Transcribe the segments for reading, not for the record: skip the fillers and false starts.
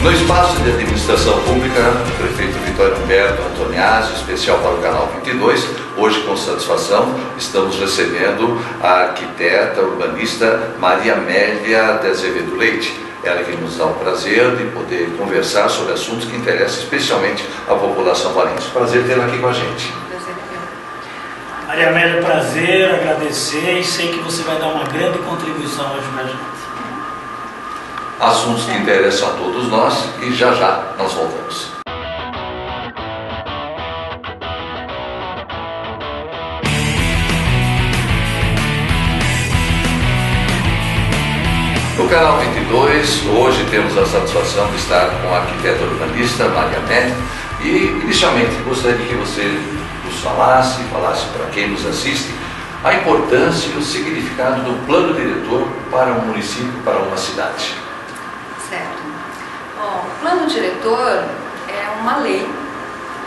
No espaço de administração pública, o prefeito Vitório Humberto Antoniazzi, especial para o Canal 22, hoje com satisfação estamos recebendo a arquiteta urbanista Maria Amélia de Azevedo Leite. Ela que nos dá o prazer de poder conversar sobre assuntos que interessam especialmente a população valense. Prazer tê-la aqui com a gente. Maria Amélia, prazer, agradecer e sei que você vai dar uma grande contribuição hoje para a gente. Assuntos que interessam a todos nós e já nós voltamos. No Canal 22, hoje temos a satisfação de estar com a arquiteta urbanista Maria Amélia e inicialmente gostaria que você nos falasse para quem nos assiste a importância e o significado do plano diretor para um município, para uma cidade. Certo. Bom, o plano diretor é uma lei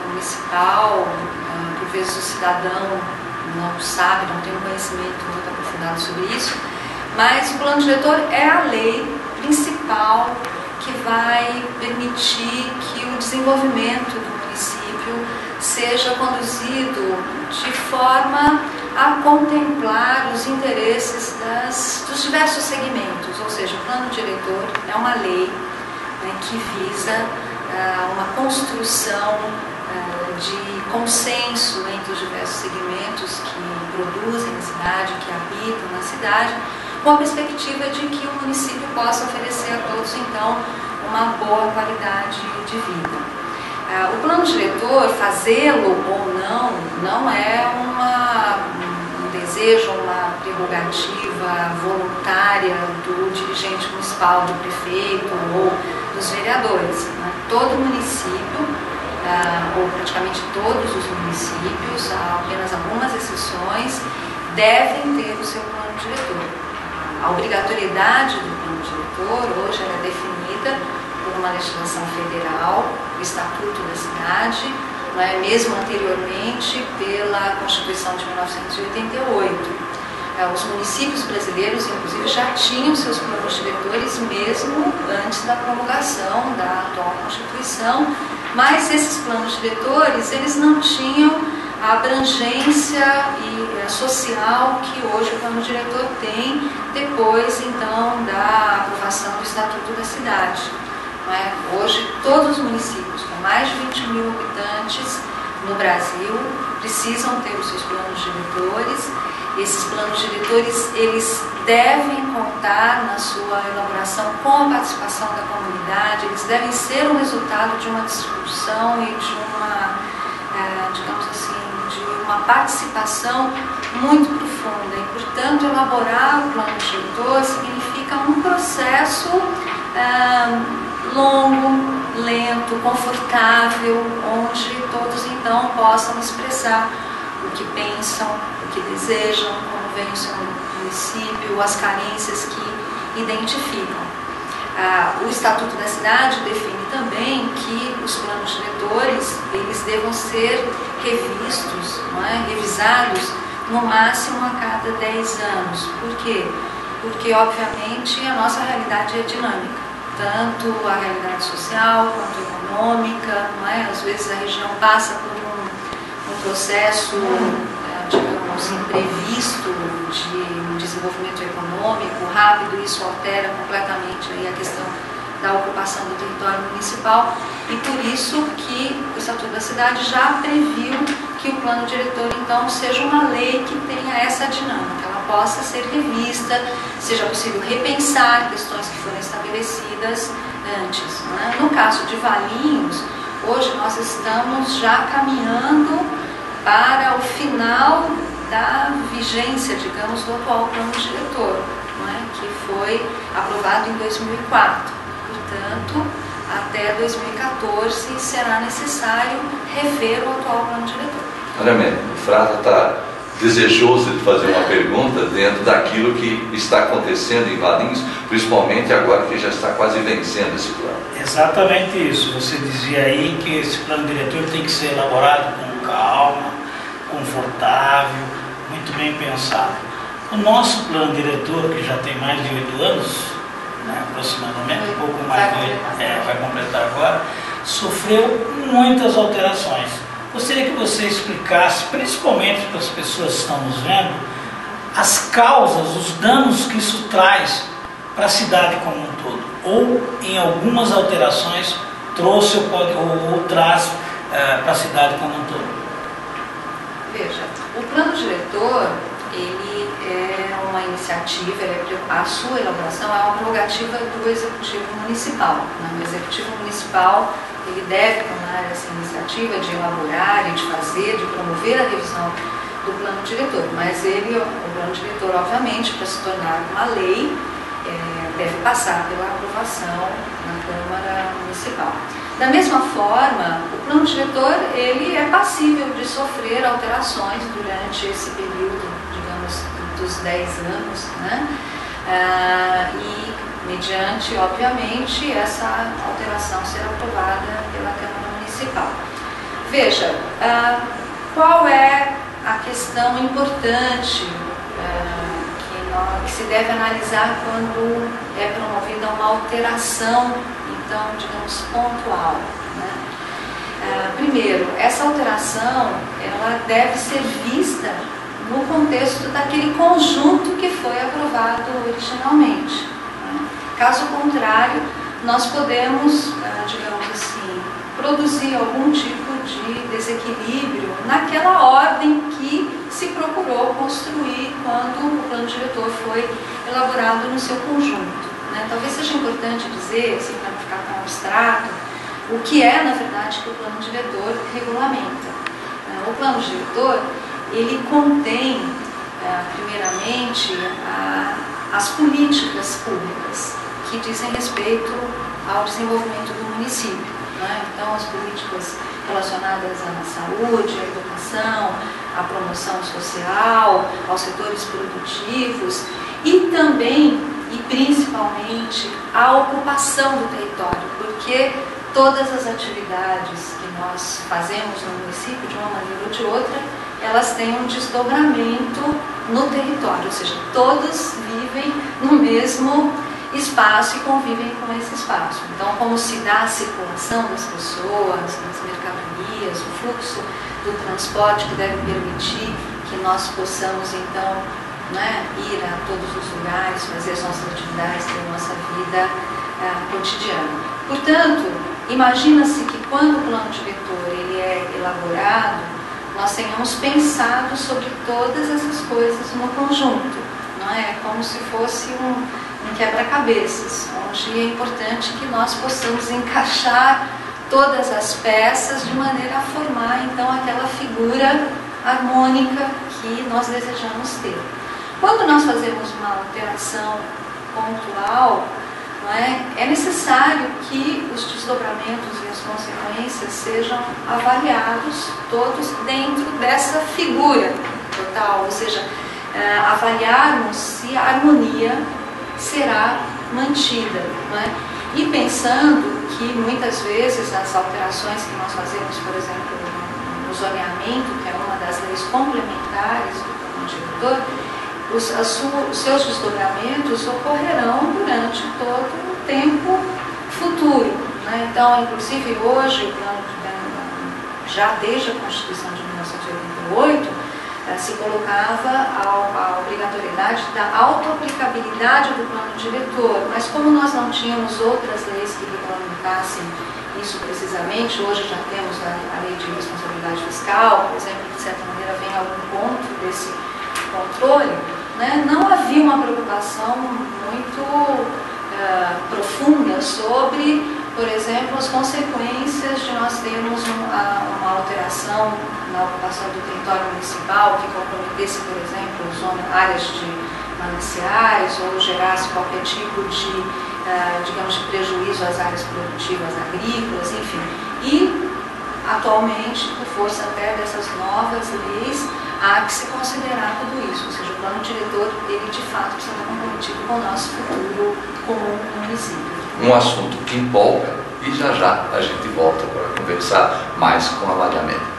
municipal, por vezes o cidadão não sabe, não tem um conhecimento muito aprofundado sobre isso, mas o plano diretor é a lei principal que vai permitir que o desenvolvimento do município seja conduzido de forma a contemplar os interesses dos diversos segmentos, ou seja, o plano diretor é uma lei, né, que visa uma construção de consenso entre os diversos segmentos que produzem na cidade, que habitam na cidade, com a perspectiva de que o município possa oferecer a todos, então, uma boa qualidade de vida. O plano diretor, fazê-lo ou não é um desejo, uma prerrogativa voluntária do dirigente municipal, do prefeito ou dos vereadores, né? Todo município, ou praticamente todos os municípios, há apenas algumas exceções, devem ter o seu plano diretor. A obrigatoriedade do plano diretor hoje é definida por uma legislação federal, o Estatuto da Cidade, mesmo anteriormente pela Constituição de 1988. Os municípios brasileiros, inclusive, já tinham seus planos diretores mesmo antes da promulgação da atual Constituição, mas esses planos diretores, eles não tinham a abrangência social que hoje o plano diretor tem, depois, então, da aprovação do Estatuto da Cidade. Hoje, todos os municípios com mais de 20 mil habitantes no Brasil precisam ter os seus planos diretores. Esses planos diretores, eles devem contar na sua elaboração com a participação da comunidade, eles devem ser um resultado de uma discussão e de uma, digamos assim, de uma participação muito profunda. E, portanto, elaborar o plano diretor significa um processo longo, lento, confortável, onde todos então possam expressar o que pensam, o que desejam, como vem o seu município, as carências que identificam. O Estatuto da Cidade define também que os planos diretores, eles devam ser revistos, revisados no máximo a cada 10 anos. Por quê? Porque, obviamente, a nossa realidade é dinâmica. Tanto a realidade social quanto econômica, às vezes a região passa por um processo, digamos, imprevisto de desenvolvimento econômico rápido, isso altera completamente aí a questão da ocupação do território municipal, e por isso que o Estatuto da Cidade já previu que o plano diretor, então, seja uma lei que tenha essa dinâmica, ela possa ser revista, seja possível repensar questões que foram estabelecidas antes. No caso de Valinhos, hoje nós estamos já caminhando para o final da vigência, digamos, do atual plano diretor, que foi aprovado em 2004. Portanto, até 2014 será necessário rever o atual plano diretor. Olha, o Frata está desejoso de fazer uma pergunta dentro daquilo que está acontecendo em Valinhos, principalmente agora que já está quase vencendo esse plano. Exatamente isso. Você dizia aí que esse plano diretor tem que ser elaborado com calma, confortável, muito bem pensado. O nosso plano diretor, que já tem mais de 8 anos, né, aproximadamente, um pouco mais, vai completar agora, sofreu muitas alterações. Gostaria que você explicasse, principalmente para as pessoas que estão nos vendo, as causas, os danos que isso traz para a cidade como um todo, ou em algumas alterações trouxe ou traz para a cidade como um todo. Veja, o plano diretor, ele é uma iniciativa, a sua elaboração é uma prerrogativa do Executivo Municipal. O Executivo Municipal, ele deve tomar essa iniciativa de elaborar e de fazer, de promover a revisão do plano diretor, mas o plano diretor, obviamente, para se tornar uma lei, deve passar pela aprovação na Câmara Municipal. Da mesma forma, o plano diretor, ele é passível de sofrer alterações durante esse período, digamos, dos 10 anos, né? E mediante, obviamente, essa alteração ser aprovada pela Câmara Municipal. Veja, qual é a questão importante que se deve analisar quando é promovida uma alteração, então, digamos, pontual, né? Primeiro, essa alteração, ela deve ser vista no contexto daquele conjunto que foi aprovado originalmente, né? Caso contrário, nós podemos, digamos assim, produzir algum tipo de desequilíbrio naquela ordem que se procurou construir quando o plano diretor foi elaborado no seu conjunto, né? Talvez seja importante dizer, assim, para não ficar tão abstrato, o que é, na verdade, que o plano diretor regulamenta. O plano diretor, ele contém, primeiramente, as políticas públicas que dizem respeito ao desenvolvimento do município, né? Então, as políticas relacionadas à saúde, à educação, à promoção social, aos setores produtivos e também e principalmente à ocupação do território, porque todas as atividades que nós fazemos no município, de uma maneira ou de outra, elas têm um desdobramento no território, ou seja, todos vivem no mesmo espaço e convivem com esse espaço. Então, como se dá a circulação das pessoas, das mercadorias, o fluxo do transporte que deve permitir que nós possamos, então, né, ir a todos os lugares, fazer as nossas atividades, ter a nossa vida cotidiana. Portanto, imagina-se que quando o plano diretor ele é elaborado, nós tenhamos pensado sobre todas essas coisas no conjunto, não é? Como se fosse um quebra-cabeças, onde é importante que nós possamos encaixar todas as peças de maneira a formar, então, aquela figura harmônica que nós desejamos ter. Quando nós fazemos uma alteração pontual, não é necessário que os desdobramentos e as consequências sejam avaliados todos dentro dessa figura total, ou seja, avaliarmos se a harmonia será mantida, não é? E pensando que muitas vezes as alterações que nós fazemos, por exemplo, no zoneamento, que é uma das leis complementares do plano diretor, os seus desdobramentos ocorrerão durante todo o tempo futuro, né? Então, inclusive hoje, o plano, já desde a Constituição de 1988, se colocava a obrigatoriedade da autoaplicabilidade do plano diretor, mas como nós não tínhamos outras leis que regulamentassem isso precisamente, hoje já temos a lei de responsabilidade fiscal, por exemplo, que de certa maneira vem ao encontro desse controle, né? Não havia uma preocupação muito profunda sobre, por exemplo, as consequências de nós termos uma alteração na ocupação do território municipal que comprometesse, por exemplo, áreas de mananciais ou gerasse qualquer tipo de, digamos, de prejuízo às áreas produtivas agrícolas, enfim. E, atualmente, por força até dessas novas leis, há que se considerar tudo isso, ou seja, o plano diretor, ele de fato precisa estar comprometido com o nosso futuro comum no município. Um assunto que empolga e já já a gente volta para conversar mais com a Maria Amélia.